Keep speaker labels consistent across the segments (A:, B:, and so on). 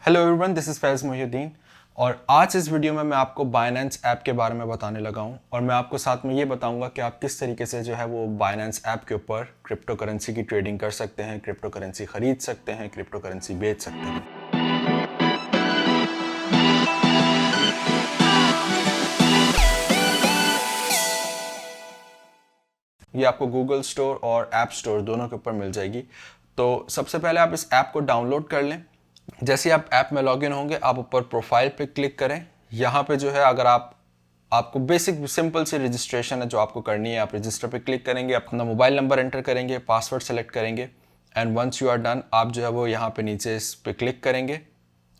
A: Hello everyone, this is फैज़ मोहिउद्दीन और आज इस वीडियो में मैं आपको बाइनेंस ऐप के बारे में बताने लगा हूं और मैं आपको साथ में ये बताऊंगा कि आप किस तरीके से जो है वो बाइनेंस ऐप के ऊपर क्रिप्टो करेंसी की ट्रेडिंग कर सकते हैं, क्रिप्टो करेंसी खरीद सकते हैं, क्रिप्टो करेंसी बेच सकते हैं। ये आपको गूगल स्टोर और ऐप स्टोर दोनों के ऊपर मिल जाएगी। तो सबसे पहले आप इस ऐप को डाउनलोड कर लें। जैसे ही आप ऐप में लॉगिन होंगे, आप ऊपर प्रोफाइल पे क्लिक करें। यहाँ पे जो है अगर आपको बेसिक सिंपल सी रजिस्ट्रेशन है जो आपको करनी है। आप रजिस्टर पे क्लिक करेंगे, अपना मोबाइल नंबर एंटर करेंगे, पासवर्ड सेलेक्ट करेंगे and once you are done आप जो है वो यहाँ पे नीचे इस पे क्लिक करेंगे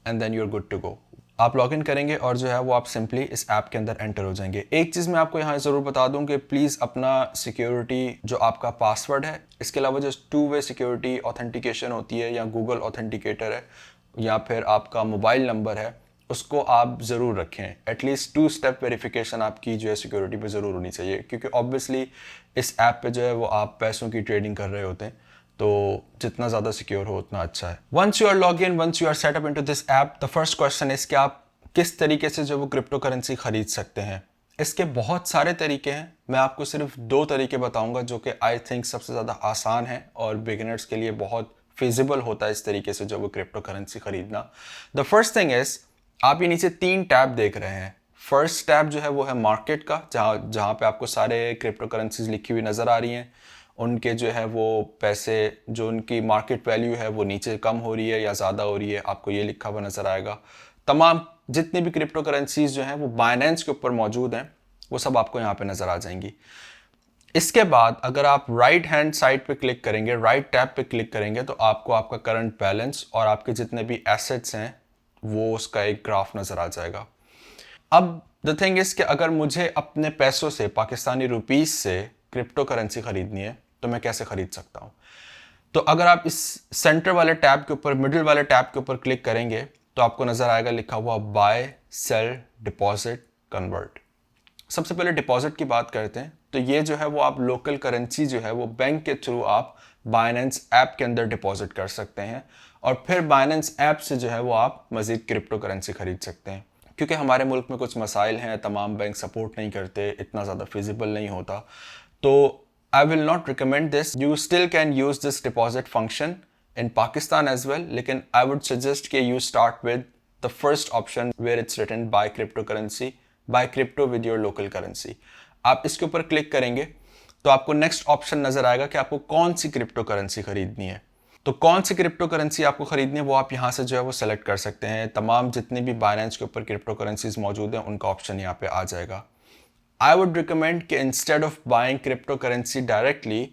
A: and then you are good to go. आप लॉगिन करेंगे और जो है वो आप सिंपली इस ऐप के अंदर एंटर हो जाएंगे। एक चीज़ मैं आपको यहाँ ज़रूर बता दूं कि प्लीज़ अपना सिक्योरिटी जो आपका पासवर्ड है, इसके अलावा जो 2-वे सिक्योरिटी ऑथेंटिकेशन होती है या गूगल ऑथेंटिकेटर है या फिर आपका मोबाइल नंबर है, उसको आप ज़रूर रखें। एटलीस्ट 2-स्टेप वेरिफिकेशन आपकी जो है सिक्योरिटी पे ज़रूर होनी चाहिए, क्योंकि ऑब्वियसली इस ऐप पे जो है वो आप पैसों की ट्रेडिंग कर रहे होते हैं, तो जितना ज़्यादा सिक्योर हो उतना अच्छा है। Once you are log in, once you are setup into this app, the first question is कि आप किस तरीके से जो वो क्रिप्टो करेंसी खरीद सकते हैं। इसके बहुत सारे तरीके हैं, मैं आपको सिर्फ 2 तरीके बताऊंगा जो कि आई थिंक सबसे ज़्यादा आसान है और बिगिनर्स के लिए बहुत फिजिबल होता है इस तरीके से जो वो क्रिप्टो करेंसी खरीदना। द फर्स्ट थिंग इज, आप ये नीचे 3 टैब देख रहे हैं। फर्स्ट टैब जो है वो है मार्केट का, जहाँ पे आपको सारे क्रिप्टो करेंसीज लिखी हुई नज़र आ रही हैं। उनके जो है वो पैसे, जो उनकी मार्केट वैल्यू है वो नीचे कम हो रही है या ज़्यादा हो रही है, आपको ये लिखा हुआ नज़र आएगा। तमाम जितनी भी क्रिप्टो करेंसीज जो हैं वो बाइनेंस के ऊपर मौजूद हैं, वो सब आपको यहाँ पे नज़र आ जाएंगी। इसके बाद अगर आप राइट हैंड साइड पे क्लिक करेंगे, राइट टैब पे क्लिक करेंगे, तो आपको आपका करंट बैलेंस और आपके जितने भी एसेट्स हैं वो उसका एक ग्राफ नज़र आ जाएगा। अब द थिंग इज कि अगर मुझे अपने पैसों से, पाकिस्तानी रुपीस से क्रिप्टो करेंसी खरीदनी है तो मैं कैसे खरीद सकता हूँ। तो अगर आप इस सेंटर वाले टैब के ऊपर, मिडिल वाले टैब के ऊपर क्लिक करेंगे तो आपको नज़र आएगा लिखा हुआ बाय, सेल, डिपॉजिट, कन्वर्ट। सबसे पहले डिपॉजिट की बात करते हैं। तो ये जो है वो आप लोकल करेंसी जो है वो बैंक के थ्रू आप बाइनेंस ऐप के अंदर डिपॉजिट कर सकते हैं और फिर बाइनेंस ऐप से जो है वो आप मज़ीद क्रिप्टो करेंसी खरीद सकते हैं। क्योंकि हमारे मुल्क में कुछ मसाइल हैं, तमाम बैंक सपोर्ट नहीं करते, इतना ज़्यादा फिजिबल नहीं होता, तो I will not recommend this. You still can use this deposit function in Pakistan as well, लेकिन I would suggest कि you start with the first option where it's written buy cryptocurrency, buy crypto with your local currency. आप इसके ऊपर click करेंगे तो आपको next option नजर आएगा कि आपको कौन सी क्रिप्टो करेंसी खरीदनी है। तो कौन सी क्रिप्टो करेंसी आपको खरीदनी है वो आप यहाँ से जो है वो सेलेक्ट कर सकते हैं। तमाम जितनी भी बाइनेंस के ऊपर क्रिप्टो करेंसीज मौजूद हैं उनका ऑप्शन यहाँ पे आ जाएगा। आई वुड रिकमेंड कि instead of buying crypto currency directly,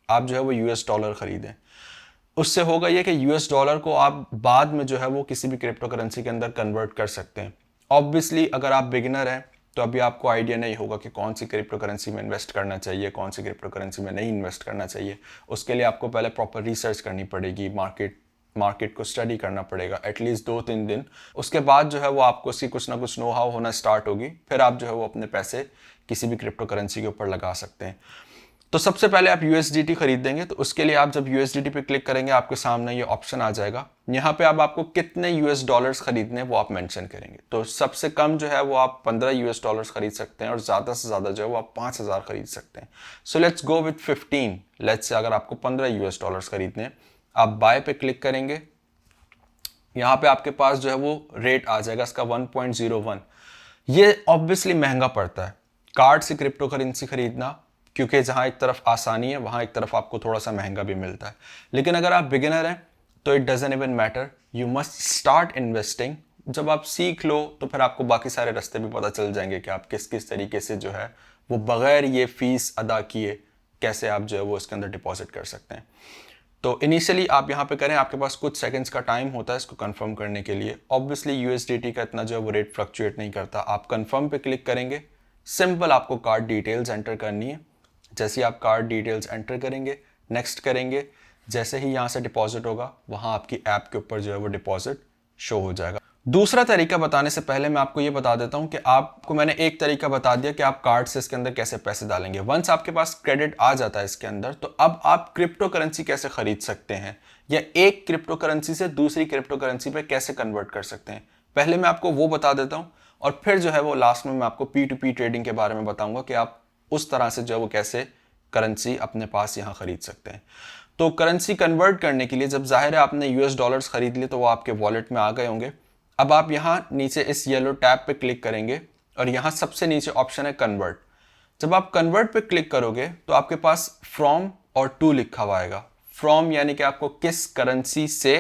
A: आप जो है वो यूएस डॉलर खरीदें। उससे होगा ये कि यूएस डॉलर को आप बाद में जो है वो किसी भी क्रिप्टो करेंसी के अंदर कन्वर्ट कर सकते हैं। ऑब्वियसली अगर आप बिगिनर हैं तो अभी आपको आइडिया नहीं होगा कि कौन सी क्रिप्टो करेंसी में इन्वेस्ट करना चाहिए, कौन सी क्रिप्टो करेंसी में नहीं इन्वेस्ट करना चाहिए। उसके लिए आपको पहले प्रॉपर रिसर्च करनी पड़ेगी, मार्केट को स्टडी करना पड़ेगा एटलीस्ट 2-3 दिन। उसके बाद जो है वो आपको उसकी कुछ ना कुछ नो हाउ होना स्टार्ट होगी, फिर आप जो है वो अपने पैसे किसी भी क्रिप्टो करेंसी के ऊपर लगा सकते हैं। तो सबसे पहले आप USDT खरीदेंगे, तो उसके लिए आप जब USDT पे क्लिक करेंगे आपके सामने ये ऑप्शन आ जाएगा। यहाँ पे अब आपको कितने US डॉलर्स खरीदने वो आप मेंशन करेंगे। तो सबसे कम जो है वो आप 15 US डॉलर्स खरीद सकते हैं और ज़्यादा से ज़्यादा जो है वो आप 5,000 खरीद सकते हैं। So let's go with 15। Let's say अगर आपको 15 US डॉलर्स खरीदने हैं, आप बाय पे क्लिक करेंगे। यहाँ पे आपके पास जो है वो रेट आ जाएगा इसका 1.01। ये ऑब्वियसली महंगा पड़ता है कार्ड से क्रिप्टो करेंसी खरीदना, क्योंकि जहाँ एक तरफ आसानी है वहाँ एक तरफ आपको थोड़ा सा महंगा भी मिलता है। लेकिन अगर आप बिगिनर हैं तो it doesn't even matter, you must start investing. जब आप सीख लो तो फिर आपको बाकी सारे रास्ते भी पता चल जाएंगे कि आप किस किस तरीके से जो है वो बगैर ये फीस अदा किए कैसे आप जो है वो इसके अंदर डिपॉजिट कर सकते हैं। तो इनिशियली आप यहाँ पे करें, आपके पास कुछ सेकंड्स का टाइम होता है इसको कंफर्म करने के लिए। ऑब्वियसली USDT का इतना जो है वो रेट फ्लक्चुएट नहीं करता। आप कंफर्म पे क्लिक करेंगे, सिंपल आपको कार्ड डिटेल्स एंटर करनी है। जैसे ही आप कार्ड डिटेल्स एंटर करेंगे, नेक्स्ट करेंगे, जैसे ही यहाँ से डिपॉजिट होगा वहाँ आपकी ऐप के ऊपर जो है वो डिपॉजिट शो हो जाएगा। दूसरा तरीका बताने से पहले मैं आपको ये बता देता हूँ कि आपको मैंने एक तरीका बता दिया कि आप कार्ड से इसके अंदर कैसे पैसे डालेंगे। वंस आपके पास क्रेडिट आ जाता है इसके अंदर, तो अब आप क्रिप्टो करेंसी कैसे खरीद सकते हैं या एक क्रिप्टो करेंसी से दूसरी क्रिप्टो करेंसी पे कैसे कन्वर्ट कर सकते हैं। पहले मैं आपको वो बता देता हूँ और फिर जो है वो लास्ट में मैं आपको P2P ट्रेडिंग के बारे में बताऊंगा कि आप उस तरह से जो है वो कैसे करेंसी अपने पास यहाँ खरीद सकते हैं। तो करेंसी कन्वर्ट करने के लिए जब जाहिर है आपने US डॉलर्स खरीद लिए तो वो आपके वॉलेट में आ गए होंगे। अब आप यहाँ नीचे इस येलो टैब पे क्लिक करेंगे और यहाँ सबसे नीचे ऑप्शन है कन्वर्ट। जब आप कन्वर्ट पे क्लिक करोगे तो आपके पास फ्रॉम और टू लिखा हुआ आएगा। फ्रॉम यानी कि आपको किस करेंसी से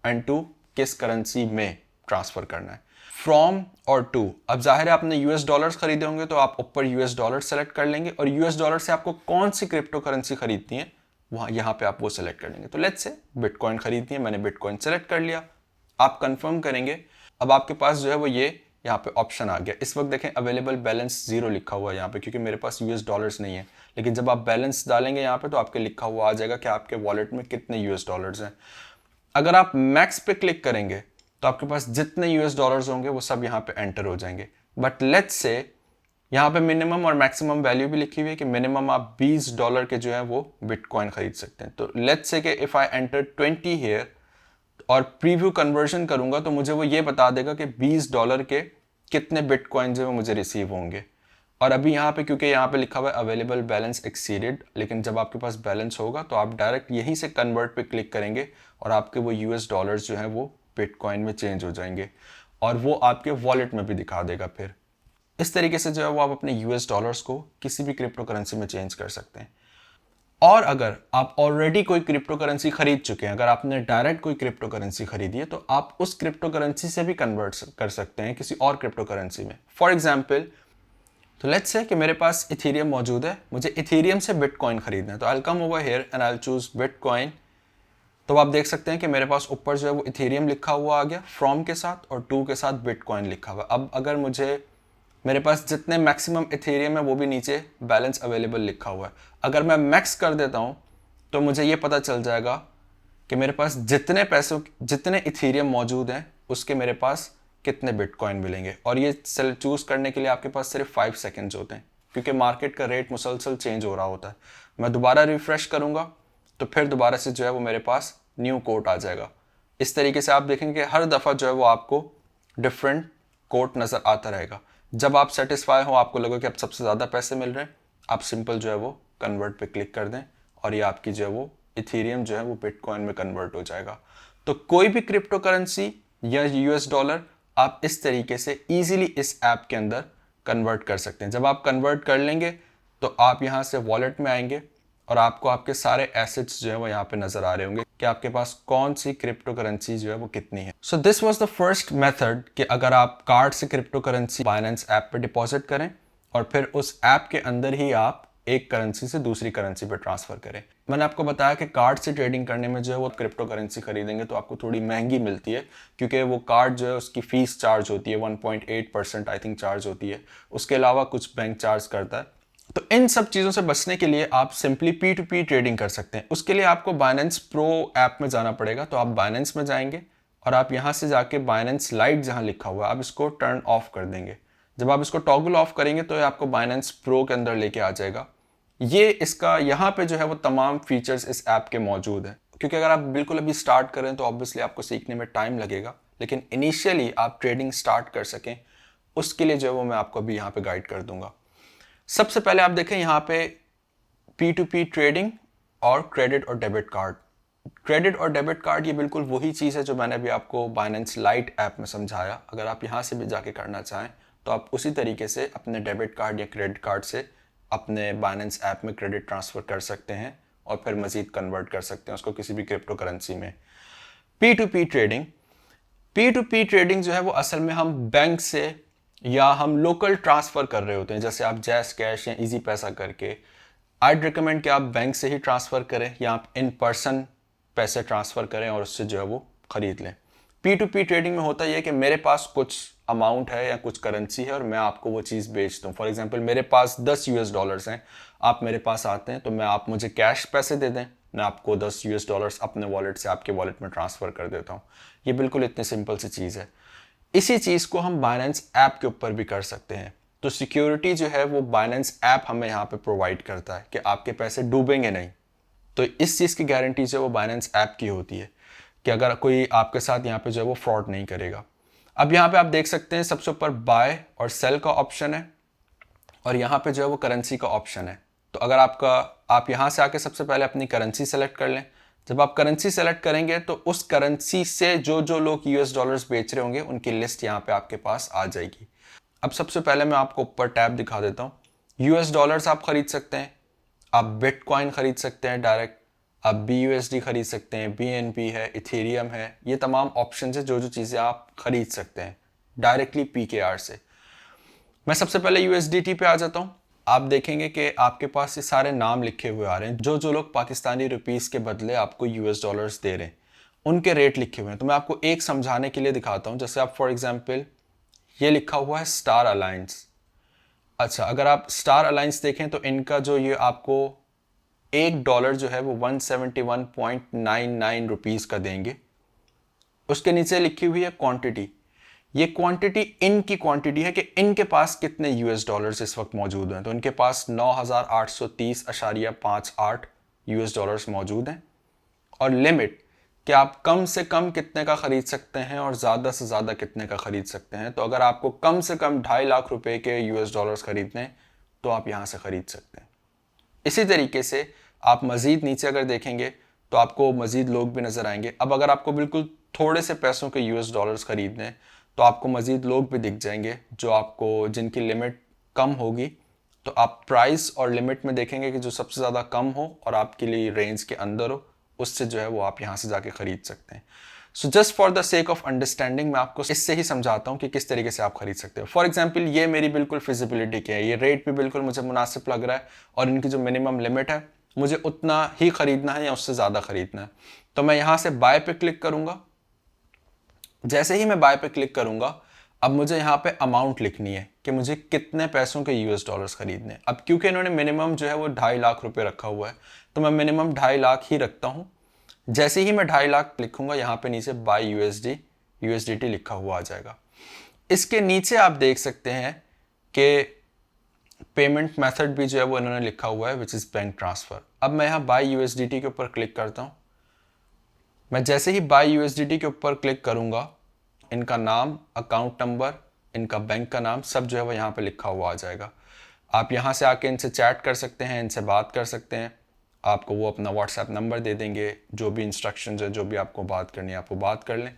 A: एंड टू किस करेंसी में ट्रांसफर करना है। फ्रॉम और टू, अब जाहिर है आपने US डॉलर्स खरीदे होंगे तो आप ऊपर US डॉलर सेलेक्ट कर लेंगे और US डॉलर से आपको कौन सी क्रिप्टो करेंसी खरीदनी है वहां यहाँ पे आप वो सेलेक्ट कर लेंगे। तो लेट्स से बिटकॉइन खरीदनी है, मैंने बिटकॉइन सेलेक्ट कर लिया। आप कंफर्म करेंगे, अब आपके पास जो है वो ये यहाँ पे ऑप्शन आ गया। इस वक्त देखें अवेलेबल बैलेंस 0 लिखा हुआ है यहाँ पे क्योंकि मेरे पास US डॉलर्स नहीं है, लेकिन जब आप बैलेंस डालेंगे यहाँ पे तो आपके लिखा हुआ आ जाएगा कि आपके वॉलेट में कितने US डॉलर्स हैं। अगर आप मैक्स पे क्लिक करेंगे तो आपके पास जितने US डॉलर्स होंगे वो सब यहाँ पे एंटर हो जाएंगे। बट लेट्स से यहाँ पे मिनिमम और मैक्सिमम वैल्यू भी लिखी हुई है कि मिनिमम आप $20 के जो है वो बिटकॉइन खरीद सकते हैं। तो लेट्स से कि इफ आई एंटर 20 हियर और प्रीव्यू कन्वर्जन करूंगा तो मुझे वो ये बता देगा कि $20 के कितने बिटकॉइन जो है मुझे रिसीव होंगे। और अभी यहाँ पे क्योंकि यहाँ पे लिखा हुआ है अवेलेबल बैलेंस एक्सीडेड, लेकिन जब आपके पास बैलेंस होगा तो आप डायरेक्ट यहीं से कन्वर्ट पे क्लिक करेंगे और आपके वो US डॉलर्स जो है वो बिटकॉइन में चेंज हो जाएंगे और वो आपके वॉलेट में भी दिखा देगा। फिर इस तरीके से जो है वो आप अपने US डॉलर्स को किसी भी क्रिप्टो करेंसी में चेंज कर सकते हैं। और अगर आप ऑलरेडी कोई क्रिप्टो करेंसी खरीद चुके हैं, अगर आपने डायरेक्ट कोई क्रिप्टो करेंसी खरीदी है तो आप उस क्रिप्टो करेंसी से भी कन्वर्ट कर सकते हैं किसी और क्रिप्टो करेंसी में। फॉर एग्जाम्पल, तो लेट्स से कि मेरे पास इथेरियम मौजूद है, मुझे इथेरियम से बिटकॉइन खरीदना है, तो I will come over here and I will choose bitcoin. तो आप देख सकते हैं कि मेरे पास ऊपर जो है वो इथेरियम लिखा हुआ आ गया फ्रॉम के साथ और टू के साथ बिटकॉइन लिखा हुआ। अब अगर मेरे पास जितने मैक्सिमम इथेरियम है वो भी नीचे बैलेंस अवेलेबल लिखा हुआ है, अगर मैं मैक्स कर देता हूँ तो मुझे ये पता चल जाएगा कि मेरे पास जितने इथेरियम मौजूद हैं उसके मेरे पास कितने बिटकॉइन मिलेंगे। और ये चूज करने के लिए आपके पास सिर्फ 5 सेकेंड्स होते हैं क्योंकि मार्केट का रेट मुसलसल चेंज हो रहा होता है। मैं दोबारा रिफ्रेश करूंगा तो फिर दोबारा से जो है वो मेरे पास न्यू कोट आ जाएगा। इस तरीके से आप देखेंगे हर दफ़ा जो है वो आपको डिफरेंट कोट नज़र आता रहेगा। जब आप सेटिस्फाई हो, आपको लगे कि अब सबसे ज़्यादा पैसे मिल रहे हैं, आप सिंपल जो है वो कन्वर्ट पे क्लिक कर दें और ये आपकी जो है वो इथेरियम जो है वो बिटकॉइन में कन्वर्ट हो जाएगा। तो कोई भी क्रिप्टो करेंसी या US डॉलर आप इस तरीके से इजीली इस ऐप के अंदर कन्वर्ट कर सकते हैं। जब आप कन्वर्ट कर लेंगे तो आप यहाँ से वॉलेट में आएंगे और आपको आपके सारे एसेट्स जो है वो यहाँ पे नजर आ रहे होंगे कि आपके पास कौन सी क्रिप्टो करेंसी जो है वो कितनी है। So this was the first method कि अगर आप कार्ड से क्रिप्टो करेंसी बाइनेंस ऐप पे डिपॉजिट करें और फिर उस ऐप के अंदर ही आप एक करेंसी से दूसरी करेंसी पे ट्रांसफर करें। मैंने आपको बताया कि कार्ड से ट्रेडिंग करने में जो है वो क्रिप्टो करेंसी खरीदेंगे तो आपको थोड़ी महंगी मिलती है क्योंकि वो कार्ड जो है उसकी फीस चार्ज होती है 1.8% आई थिंक चार्ज होती है, उसके अलावा कुछ बैंक चार्ज करता है। तो इन सब चीज़ों से बचने के लिए आप सिंपली P2P ट्रेडिंग कर सकते हैं। उसके लिए आपको बाइनेंस प्रो ऐप में जाना पड़ेगा। तो आप बाइनेंस में जाएंगे और आप यहाँ से जाके बाइनेंस लाइट जहाँ लिखा हुआ है आप इसको टर्न ऑफ कर देंगे। जब आप इसको टॉगल ऑफ करेंगे तो ये आपको बाइनेंस प्रो के अंदर लेके आ जाएगा। ये इसका यहाँ पे जो है वो तमाम फीचर्स इस ऐप के मौजूद हैं क्योंकि अगर आप बिल्कुल अभी स्टार्ट करें तो ऑब्वियसली आपको सीखने में टाइम लगेगा, लेकिन इनिशियली आप ट्रेडिंग स्टार्ट कर सकें उसके लिए जो है वो मैं आपको अभी यहाँ पे गाइड कर दूंगा। सबसे पहले आप देखें यहाँ पे P2P ट्रेडिंग और क्रेडिट और डेबिट कार्ड। क्रेडिट और डेबिट कार्ड ये बिल्कुल वही चीज़ है जो मैंने अभी आपको बाइनेंस लाइट ऐप में समझाया। अगर आप यहाँ से भी जाके करना चाहें तो आप उसी तरीके से अपने डेबिट कार्ड या क्रेडिट कार्ड से अपने बाइनेंस ऐप में क्रेडिट ट्रांसफ़र कर सकते हैं और फिर मज़ीद कन्वर्ट कर सकते हैं उसको किसी भी क्रिप्टो करेंसी में। P2P ट्रेडिंग जो है वो असल में हम बैंक से या हम लोकल ट्रांसफ़र कर रहे होते हैं, जैसे आप जैस कैश या इजी पैसा करके। I'd रिकमेंड कि आप बैंक से ही ट्रांसफ़र करें या आप इन पर्सन पैसे ट्रांसफ़र करें और उससे जो है वो ख़रीद लें। P2P ट्रेडिंग में होता यह है कि मेरे पास कुछ अमाउंट है या कुछ करेंसी है और मैं आपको वो चीज़ बेच दूँ। फॉर एग्जांपल मेरे पास 10 US डॉलर्स हैं, आप मेरे पास आते हैं तो आप मुझे कैश पैसे दे दें, मैं आपको 10 US डॉलर्स अपने वॉलेट से आपके वॉलेट में ट्रांसफ़र कर देता हूँ। ये बिल्कुल इतनी सिंपल सी चीज़ है। इसी चीज़ को हम बाइनेंस ऐप के ऊपर भी कर सकते हैं। तो सिक्योरिटी जो है वो बाइनेंस ऐप हमें यहाँ पे प्रोवाइड करता है कि आपके पैसे डूबेंगे नहीं। तो इस चीज़ की गारंटी जो है वो बाइनेंस ऐप की होती है कि अगर कोई आपके साथ यहाँ पे जो है वो फ्रॉड नहीं करेगा। अब यहाँ पे आप देख सकते हैं सबसे ऊपर बाय और सेल का ऑप्शन है और यहाँ पे जो है वो करेंसी का ऑप्शन है। तो अगर आप यहाँ से आके सबसे पहले अपनी करेंसी सेलेक्ट कर लें। जब आप करेंसी सेलेक्ट करेंगे तो उस करेंसी से जो लोग यूएस डॉलर्स बेच रहे होंगे उनकी लिस्ट यहाँ पे आपके पास आ जाएगी। अब सबसे पहले मैं आपको ऊपर टैब दिखा देता हूँ। यूएस डॉलर्स आप खरीद सकते हैं, आप बिटकॉइन खरीद सकते हैं डायरेक्ट, आप BUSD खरीद सकते हैं, BNB है, इथेरियम है, ये तमाम ऑप्शन है जो चीज़ें आप खरीद सकते हैं डायरेक्टली PKR से। मैं सबसे पहले USDT पे आ जाता हूँ। आप देखेंगे कि आपके पास ये सारे नाम लिखे हुए आ रहे हैं जो लोग पाकिस्तानी रुपीस के बदले आपको यूएस डॉलर्स दे रहे हैं, उनके रेट लिखे हुए हैं। तो मैं आपको एक समझाने के लिए दिखाता हूँ। जैसे आप फॉर एग्जांपल ये लिखा हुआ है स्टार अलायंस। अच्छा, अगर आप स्टार अलायंस देखें तो इनका जो ये आपको $1 जो है वो 171.99 रुपीज़ का देंगे। उसके नीचे लिखी हुई है क्वांटिटी। ये क्वांटिटी इनकी क्वांटिटी है कि इनके पास कितने यूएस डॉलर्स इस वक्त मौजूद हैं। तो इनके पास 9,830.58 यूएस डॉलर्स मौजूद हैं। और लिमिट कि आप कम से कम कितने का खरीद सकते हैं और ज़्यादा से ज़्यादा कितने का खरीद सकते हैं। तो अगर आपको कम से कम 2.5 लाख रुपए के यूएस डॉलर्स खरीदने हैं तो आप यहाँ से खरीद सकते हैं। इसी तरीके से आप मज़ीद नीचे अगर देखेंगे तो आपको मज़ीद लोग भी नज़र आएंगे। अब अगर आपको बिल्कुल थोड़े से पैसों के यूएस डॉलर्स खरीदने हैं तो आपको मज़ीद लोग भी दिख जाएंगे जिनकी लिमिट कम होगी। तो आप प्राइस और लिमिट में देखेंगे कि जो सबसे ज़्यादा कम हो और आपके लिए रेंज के अंदर हो, उससे जो है वो आप यहाँ से जाके ख़रीद सकते हैं। So just for the sake of understanding मैं आपको इससे ही समझाता हूँ कि किस तरीके से आप खरीद सकते हो। फॉर एग्जाम्पल ये मेरी बिल्कुल फिजिबिलिटी की है, ये रेट भी बिल्कुल मुझे मुनासिब लग रहा है और इनकी जो मिनिमम लिमिट है मुझे उतना ही ख़रीदना है या उससे ज़्यादा ख़रीदना है। तो मैं यहाँ से बाय पे क्लिक करूँगा। जैसे ही मैं बाय पे क्लिक करूंगा अब मुझे यहाँ पे अमाउंट लिखनी है कि मुझे कितने पैसों के यूएस डॉलर्स खरीदने हैं। अब क्योंकि इन्होंने मिनिमम जो है वो 2.5 लाख रुपए रखा हुआ है तो मैं मिनिमम 2.5 लाख ही रखता हूँ। जैसे ही मैं 2.5 लाख लिखूंगा यहाँ पे नीचे बाय USDT लिखा हुआ आ जाएगा। इसके नीचे आप देख सकते हैं कि पेमेंट मेथड भी जो है वो इन्होंने लिखा हुआ है विच इज़ बैंक ट्रांसफ़र। अब मैं यहाँ बाय USDT के ऊपर क्लिक करता हूँ। मैं जैसे ही बाय USDT के ऊपर क्लिक करूंगा इनका नाम, अकाउंट नंबर, इनका बैंक का नाम सब जो है वो यहाँ पे लिखा हुआ आ जाएगा। आप यहाँ से आके इनसे चैट कर सकते हैं, इनसे बात कर सकते हैं। आपको वो अपना व्हाट्सएप नंबर दे देंगे, जो भी इंस्ट्रक्शंस है, जो भी आपको बात करनी है आप वो बात कर लें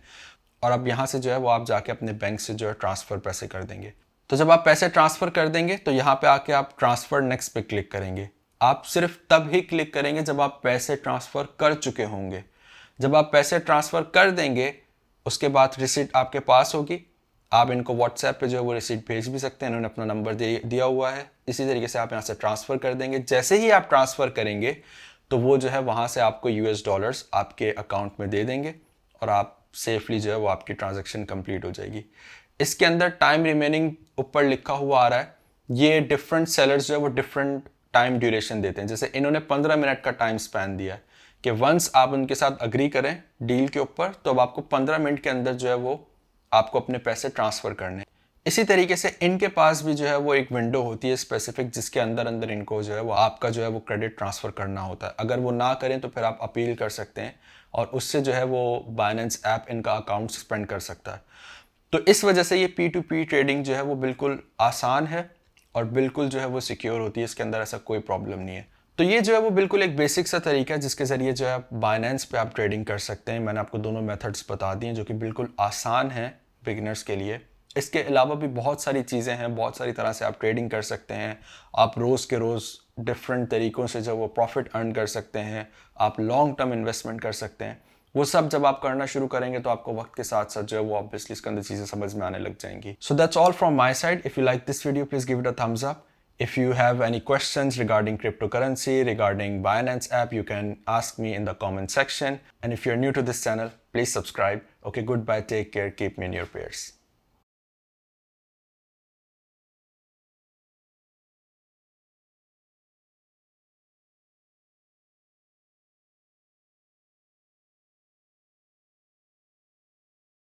A: और अब यहाँ से जो है वो आप जाके अपने बैंक से जो है ट्रांसफ़र पैसे कर देंगे। तो जब आप पैसे ट्रांसफ़र कर देंगे तो यहाँ पे आके आप ट्रांसफ़र नेक्स्ट पे क्लिक करेंगे। आप सिर्फ तब ही क्लिक करेंगे जब आप पैसे ट्रांसफ़र कर चुके होंगे। जब आप पैसे ट्रांसफ़र कर देंगे उसके बाद रिसीट आपके पास होगी। आप इनको व्हाट्सएप पे जो है वो रिसीट भेज भी सकते हैं, इन्होंने अपना नंबर दिया हुआ है। इसी तरीके से आप यहाँ से ट्रांसफ़र कर देंगे। जैसे ही आप ट्रांसफ़र करेंगे तो वो जो है वहाँ से आपको यूएस डॉलर्स आपके अकाउंट में दे देंगे और आप सेफली जो है वो आपकी ट्रांजैक्शन कंप्लीट हो जाएगी। इसके अंदर टाइम रिमेनिंग ऊपर लिखा हुआ आ रहा है। ये डिफरेंट सेलर्स जो है वो डिफरेंट टाइम ड्यूरेशन देते हैं। जैसे इन्होंने 15 मिनट का टाइम स्पैन दिया है कि वंस आप उनके साथ अग्री करें डील के ऊपर तो अब आपको 15 मिनट के अंदर जो है वो आपको अपने पैसे ट्रांसफ़र करने। इसी तरीके से इनके पास भी जो है वो एक विंडो होती है स्पेसिफिक जिसके अंदर इनको जो है वो आपका जो है वो क्रेडिट ट्रांसफ़र करना होता है। अगर वो ना करें तो फिर आप अपील कर सकते हैं और उससे जो है वो बाइनेंस ऐप इनका अकाउंट सस्पेंड कर सकता है। तो इस वजह से ये P2P ट्रेडिंग जो है वो बिल्कुल आसान है और बिल्कुल जो है वो सिक्योर होती है। इसके अंदर ऐसा कोई प्रॉब्लम नहीं है। तो ये जो है वो बिल्कुल एक बेसिक सा तरीका है जिसके ज़रिए जो है बाइनेंस पे आप ट्रेडिंग कर सकते हैं। मैंने आपको दोनों मेथड्स बता दी हैं जो कि बिल्कुल आसान हैं बिगिनर्स के लिए। इसके अलावा भी बहुत सारी चीज़ें हैं, बहुत सारी तरह से आप ट्रेडिंग कर सकते हैं। आप रोज़ के रोज़ डिफरेंट तरीक़ों से जो वो प्रॉफिट अर्न कर सकते हैं। आप लॉन्ग टर्म इन्वेस्टमेंट कर सकते हैं। वो सब जब आप करना शुरू करेंगे तो आपको वक्त के साथ साथ जो है वो ऑब्वियसली इसके अंदर चीज़ें समझ में आने लग जाएंगी। So that's all from my side. If you like this video please give it a thumbs up. If you have any questions regarding cryptocurrency, regarding Binance app, you can ask me in the comment section. And if you're new to this channel, please subscribe. Okay, goodbye, take care, keep me in your prayers.